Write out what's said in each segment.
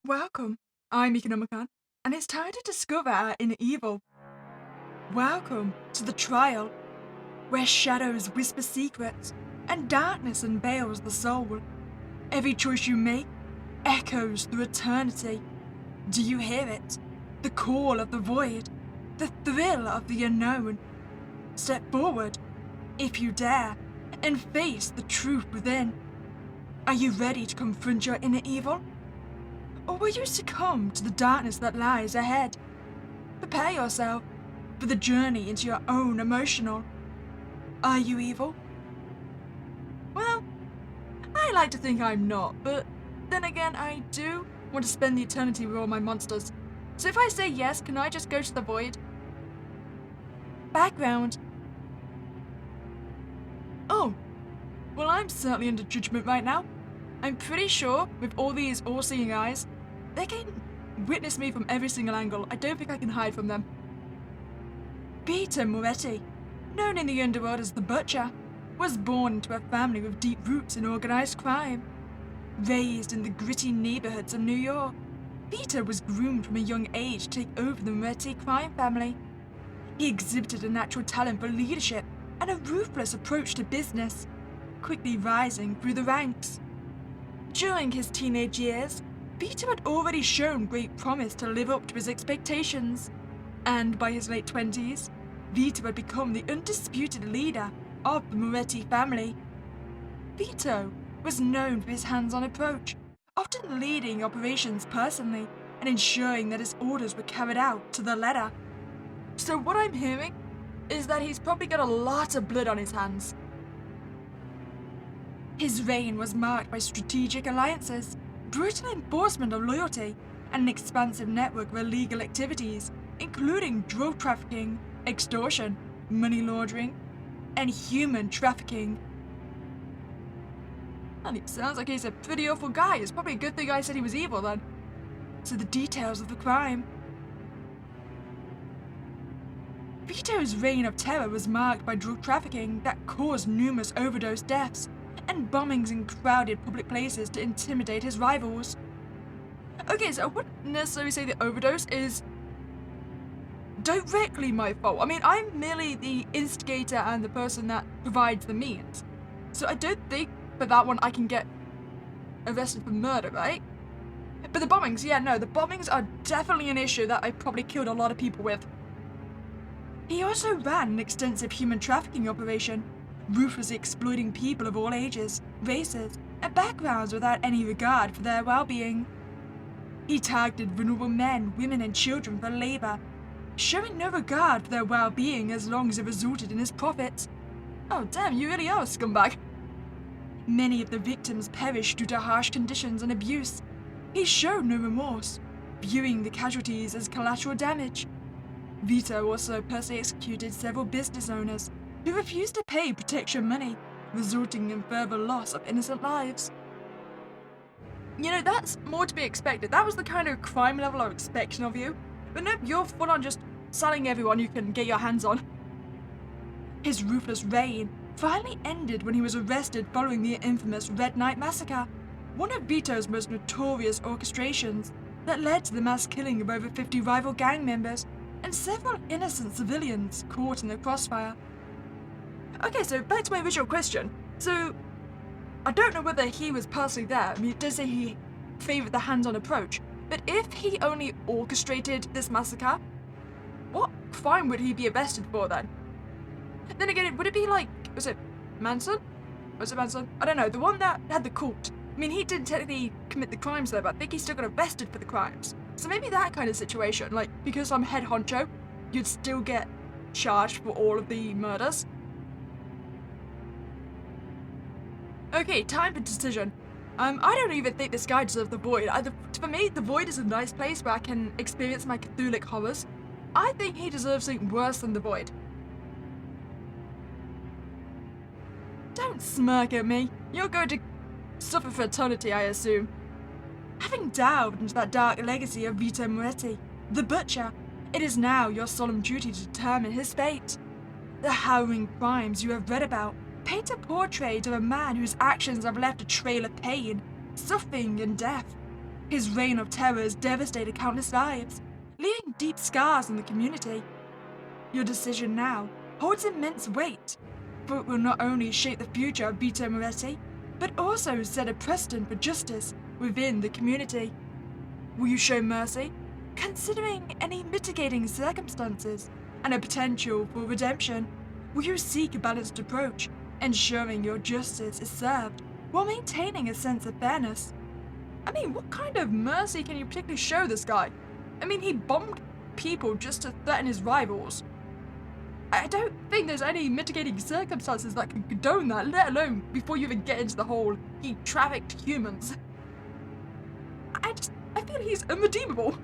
Welcome. I'm Meeka Nomicon, and it's time to discover our inner evil. Welcome to the trial, where shadows whisper secrets and darkness unveils the soul. Every choice you make echoes through eternity. Do you hear it? The call of the void, the thrill of the unknown. Step forward, if you dare, and face the truth within. Are you ready to confront your inner evil? Or will you succumb to the darkness that lies ahead? Prepare yourself for the journey into your own emotional. Are you evil? Well, I like to think I'm not, but then again, I do want to spend the eternity with all my monsters. So if I say yes, can I just go to the void? Background. Oh, well, I'm certainly under judgment right now. I'm pretty sure, with all these all-seeing eyes, they can witness me from every single angle. I don't think I can hide from them. Peter Moretti, known in the underworld as the Butcher, was born into a family with deep roots in organized crime. Raised in the gritty neighborhoods of New York, Peter was groomed from a young age to take over the Moretti crime family. He exhibited a natural talent for leadership and a ruthless approach to business, quickly rising through the ranks. During his teenage years, Peter had already shown great promise to live up to his expectations, and by his late 20s, Vito had become the undisputed leader of the Moretti family. Vito was known for his hands-on approach, often leading operations personally and ensuring that his orders were carried out to the letter. So what I'm hearing is that he's probably got a lot of blood on his hands. His reign was marked by strategic alliances, brutal enforcement of loyalty, and an expansive network of illegal activities, including drug trafficking, extortion, money laundering, and human trafficking. And it sounds like he's a pretty awful guy. It's probably a good thing I said he was evil then. So the details of the crime. Vito's reign of terror was marked by drug trafficking that caused numerous overdose deaths, and bombings in crowded public places to intimidate his rivals. Okay, so I wouldn't necessarily say the overdose is directly my fault. I mean, I'm merely the instigator and the person that provides the means. So I don't think for that one I can get arrested for murder, right? But the bombings, yeah, no, the bombings are definitely an issue that I probably killed a lot of people with. He also ran an extensive human trafficking operation, ruthlessly exploiting people of all ages, races, and backgrounds without any regard for their well-being. He targeted vulnerable men, women, and children for labor, showing no regard for their well-being as long as it resulted in his profits. Oh damn, you really are a scumbag. Many of the victims perished due to harsh conditions and abuse. He showed no remorse, viewing the casualties as collateral damage. Vito also personally executed several business owners who refused to pay protection money, resulting in further loss of innocent lives. You know, that's more to be expected. That was the kind of crime level I was expecting of you. But nope, you're full on just selling everyone you can get your hands on. His ruthless reign finally ended when he was arrested following the infamous Red Night Massacre, one of Vito's most notorious orchestrations that led to the mass killing of over 50 rival gang members and several innocent civilians caught in the crossfire. Okay, so back to my original question. So, I don't know whether he was personally there. I mean, it does say he favoured the hands-on approach, but if he only orchestrated this massacre, what crime would he be arrested for then? Then again, would it be like, was it Manson? Was it Manson? I don't know, the one that had the cult. I mean, he didn't technically commit the crimes there, but I think he still got arrested for the crimes. So maybe that kind of situation, like, because I'm head honcho, you'd still get charged for all of the murders. Okay, time for decision. I don't even think this guy deserves the void. For me, the void is a nice place where I can experience my Cthulhic horrors. I think he deserves something worse than the void. Don't smirk at me. You're going to suffer for eternity, I assume. Having delved into that dark legacy of Vito Moretti, the Butcher, it is now your solemn duty to determine his fate. The harrowing crimes you have read about paint a portrait of a man whose actions have left a trail of pain, suffering, and death. His reign of terror has devastated countless lives, leaving deep scars in the community. Your decision now holds immense weight, for it will not only shape the future of Vito Moretti, but also set a precedent for justice within the community. Will you show mercy, considering any mitigating circumstances and a potential for redemption? Will you seek a balanced approach, ensuring your justice is served while maintaining a sense of fairness? I mean, what kind of mercy can you particularly show this guy? I mean, he bombed people just to threaten his rivals. I don't think there's any mitigating circumstances that can condone that, let alone before you even get into the whole he trafficked humans. I feel he's irredeemable.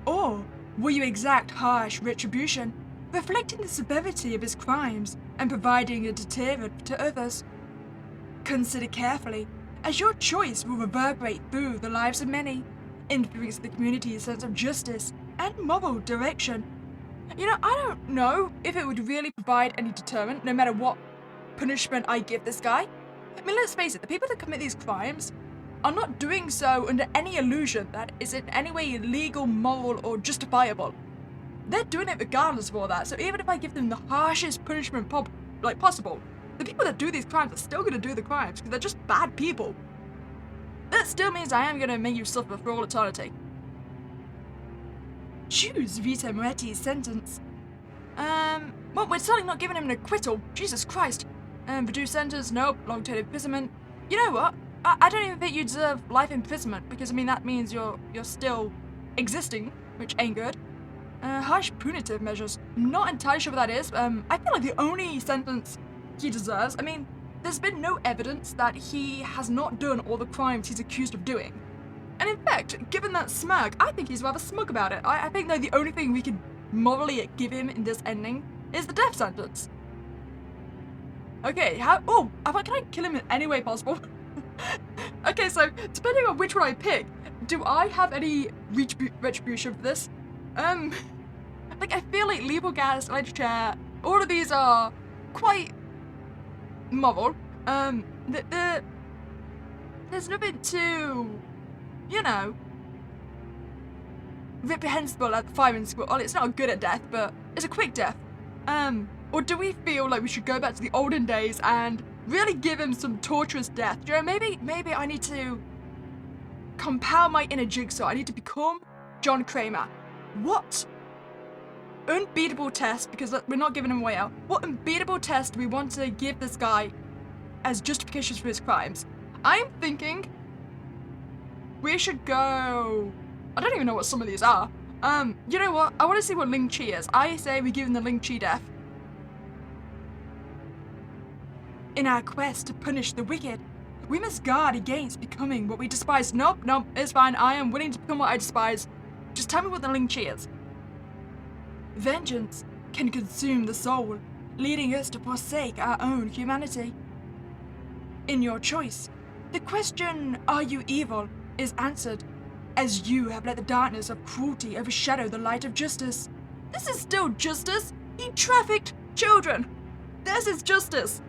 Or will you exact harsh retribution, reflecting the severity of his crimes and providing a deterrent to others? Consider carefully, as your choice will reverberate through the lives of many, influencing the community's sense of justice and moral direction. You know, I don't know if it would really provide any deterrent, no matter what punishment I give this guy. I mean, let's face it, the people that commit these crimes are not doing so under any illusion that is in any way legal, moral, or justifiable. They're doing it regardless of all that, so even if I give them the harshest punishment possible, the people that do these crimes are still going to do the crimes because they're just bad people. That still means I am going to make you suffer for all eternity. Choose Vito Moretti's sentence. Well, we're certainly not giving him an acquittal. Jesus Christ. Reduced sentence, nope. Long-term imprisonment. You know what? I don't even think you deserve life imprisonment because, I mean, that means you're still existing, which ain't good. Harsh punitive measures. Not entirely sure what that is. I feel like the only sentence he deserves, I mean, there's been no evidence that he has not done all the crimes he's accused of doing. And in fact, given that smirk, I think he's rather smug about it. I think that the only thing we could morally give him in this ending is the death sentence. Okay, can I kill him in any way possible? Okay, so, depending on which one I pick, do I have any retribution for this? I feel like lethal gas, electric chair, all of these are quite moral. There's nothing too, you know, reprehensible at the firing squad. Well, it's not good at death, but it's a quick death. Or do we feel like we should go back to the olden days and really give him some torturous death? You know, maybe I need to compile my inner jigsaw. I need to become John Kramer. What unbeatable test, because we're not giving him away out, what unbeatable test do we want to give this guy as justifications for his crimes? I'm thinking we should go... I don't even know what some of these are. You know what? I want to see what Ling Chi is. I say we give him the Ling Chi death. In our quest to punish the wicked, we must guard against becoming what we despise. Nope, it's fine. I am willing to become what I despise. Just tell me what the Ling Chi is. Vengeance can consume the soul, leading us to forsake our own humanity. In your choice, the question, are you evil, is answered, as you have let the darkness of cruelty overshadow the light of justice. This is still justice. He trafficked children. This is justice.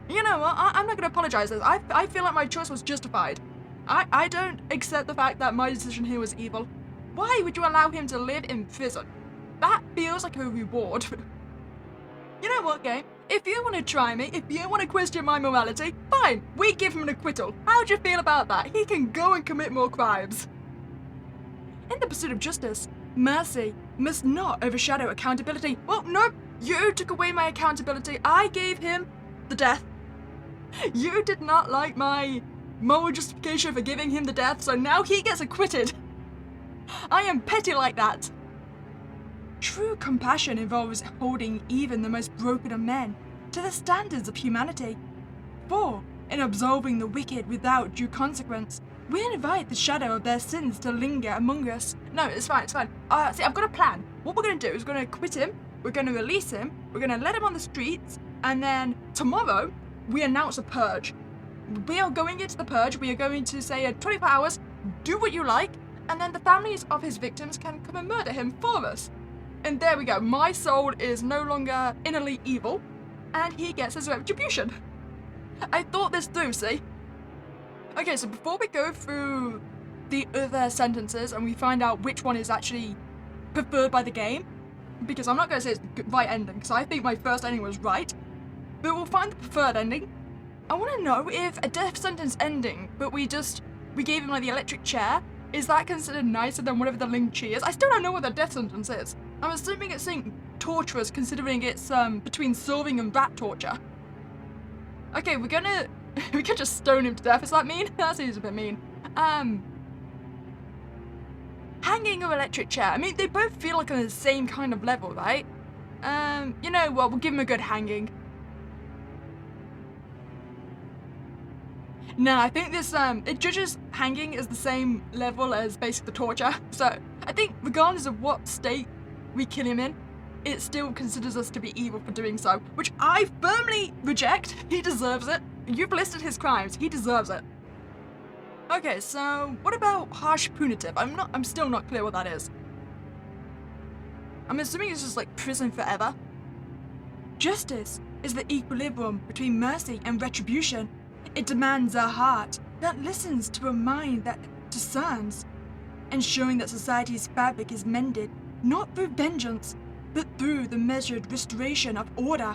You know what? I'm not going to apologize. I feel like my choice was justified. I don't accept the fact that my decision here was evil. Why would you allow him to live in prison? That feels like a reward. You know what, game? If you want to try me, if you want to question my morality, fine, we give him an acquittal. How do you feel about that? He can go and commit more crimes. In the pursuit of justice, mercy must not overshadow accountability. Well, nope, you took away my accountability. I gave him the death. You did not like my moral justification for giving him the death, so now he gets acquitted. I am petty like that. True compassion involves holding even the most broken of men to the standards of humanity. For, in absolving the wicked without due consequence, we invite the shadow of their sins to linger among us. No, it's fine. See, I've got a plan. What we're going to do is we're going to acquit him, we're going to release him, we're going to let him on the streets, and then tomorrow, we announce a purge. We are going into the purge, we are going to say 24 hours, do what you like, and then the families of his victims can come and murder him for us. And there we go, my soul is no longer innerly evil, and he gets his retribution. I thought this through, see? Okay, so before we go through the other sentences and we find out which one is actually preferred by the game, because I'm not going to say it's the right ending, because I think my first ending was right, but we'll find the preferred ending. I want to know if a death sentence ending, but we gave him like the electric chair, is that considered nicer than whatever the Ling Chi is? I still don't know what the death sentence is. I'm assuming it's saying torturous, considering it's between solving and rat torture. Okay, we can just stone him to death. Is that mean? That seems a bit mean. Hanging or electric chair. I mean, they both feel like on the same kind of level, right? You know what? We'll give him a good hanging. No, I think this, it judges hanging as the same level as basically the torture. So, I think regardless of what state we kill him in, it still considers us to be evil for doing so, which I firmly reject. He deserves it. You've listed his crimes. He deserves it. Okay, so what about harsh punitive? I'm still not clear what that is. I'm assuming it's just like prison forever. Justice is the equilibrium between mercy and retribution. It demands a heart that listens to a mind that discerns, ensuring that society's fabric is mended, not through vengeance, but through the measured restoration of order.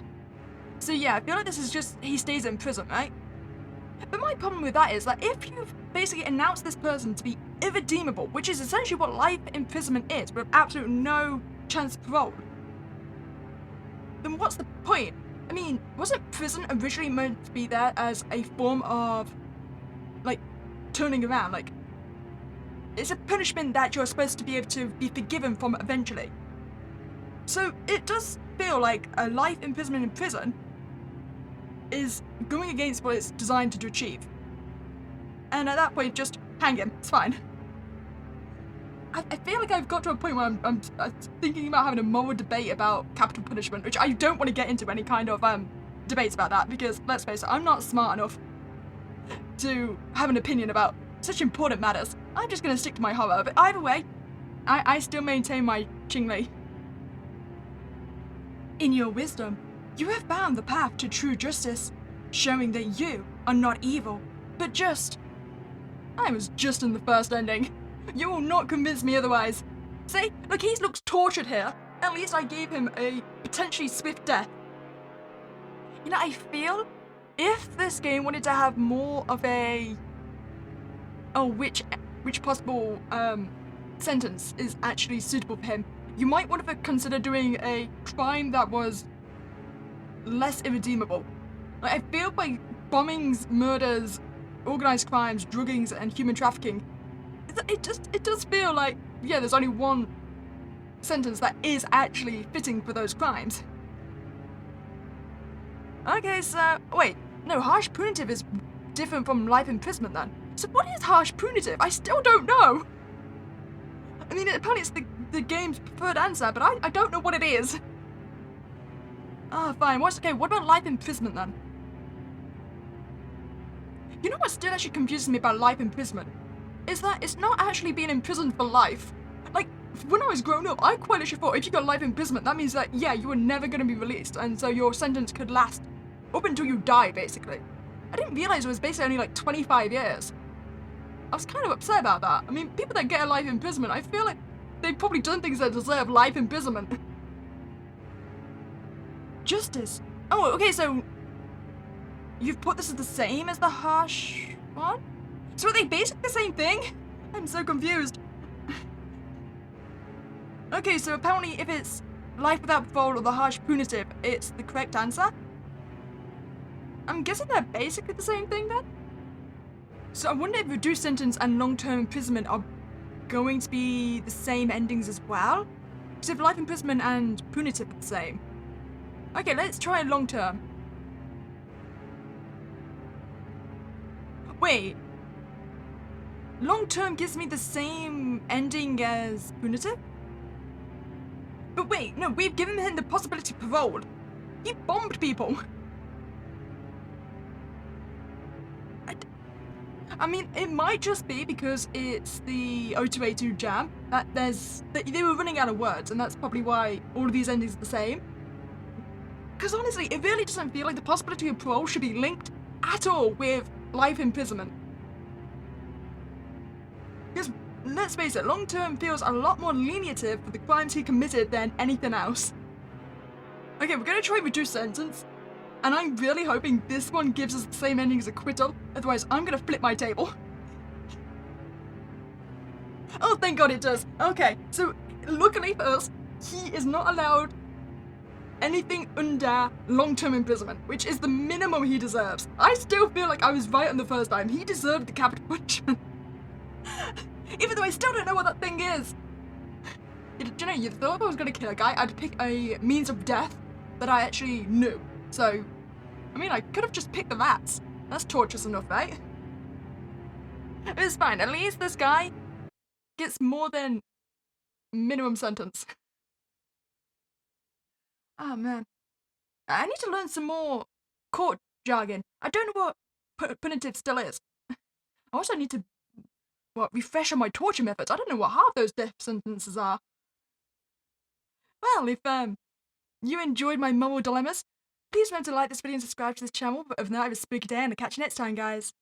So yeah, I feel like this is just, he stays in prison, right? But my problem with that is that if you've basically announced this person to be irredeemable, which is essentially what life imprisonment is, with absolute no chance of parole, then what's the point? I mean, wasn't prison originally meant to be there as a form of, like, turning around? Like, it's a punishment that you're supposed to be able to be forgiven from eventually. So it does feel like a life imprisonment in prison is going against what it's designed to achieve. And at that point, just hang him. It's fine. I feel like I've got to a point where I'm thinking about having a moral debate about capital punishment, which I don't want to get into any kind of debates about that, because let's face it, I'm not smart enough to have an opinion about such important matters. I'm just going to stick to my horror, but either way, I still maintain my Qingli. In your wisdom, you have found the path to true justice, showing that you are not evil, but just. I was just in the first ending. You will not convince me otherwise. See, look, he looks tortured here. At least I gave him a potentially swift death. You know, I feel if this game wanted to have more of a which possible sentence is actually suitable for him, you might want to consider doing a crime that was less irredeemable. Like, I feel like bombings, murders, organized crimes, druggings, and human trafficking, it does feel like, yeah, there's only one sentence that is actually fitting for those crimes. Okay, so, wait, no, harsh punitive is different from life imprisonment then. So what is harsh punitive? I still don't know. I mean, apparently it's the game's preferred answer, but I don't know what it is. Ah, fine, what about life imprisonment then? You know what still actually confuses me about life imprisonment? Is that it's not actually being imprisoned for life. Like, when I was growing up, I quite literally thought if you got life imprisonment, that means that, yeah, you were never going to be released, and so your sentence could last up until you die, basically. I didn't realize it was basically only like 25 years. I was kind of upset about that. I mean, people that get a life imprisonment, I feel like they've probably done things that deserve life imprisonment. Justice. Oh, okay, so you've put this as the same as the harsh one? So are they basically the same thing? I'm so confused. Okay, so apparently if it's life without parole or the harsh punitive, it's the correct answer? I'm guessing they're basically the same thing then? So I wonder if reduced sentence and long-term imprisonment are going to be the same endings as well? Because if life imprisonment and punitive are the same. Okay, let's try long-term. Wait. Long-term gives me the same ending as punitive? But wait, no, we've given him the possibility of parole. He bombed people. I mean, it might just be because it's the 0282 jam that they were running out of words, and that's probably why all of these endings are the same. Because honestly, it really doesn't feel like the possibility of parole should be linked at all with life imprisonment. Because, let's face it, long-term feels a lot more lenitive for the crimes he committed than anything else. Okay, we're gonna try reduce sentence, and I'm really hoping this one gives us the same ending as acquittal, otherwise I'm gonna flip my table. Oh, thank God it does. Okay, so luckily for us, he is not allowed anything under long-term imprisonment, which is the minimum he deserves. I still feel like I was right on the first time. He deserved the capital punishment. Even though I still don't know what that thing is. You know, you thought if I was going to kill a guy, I'd pick a means of death that I actually knew. So, I mean, I could have just picked the rats. That's torturous enough, right? It's fine. At least this guy gets more than minimum sentence. Oh, man. I need to learn some more court jargon. I don't know what punitive still is. I also need to, refresh on my torture methods. I don't know what half those death sentences are. Well, if you enjoyed my moral dilemmas, please remember to like this video and subscribe to this channel. But if not, it was Spooky Day, and I'll catch you next time, guys.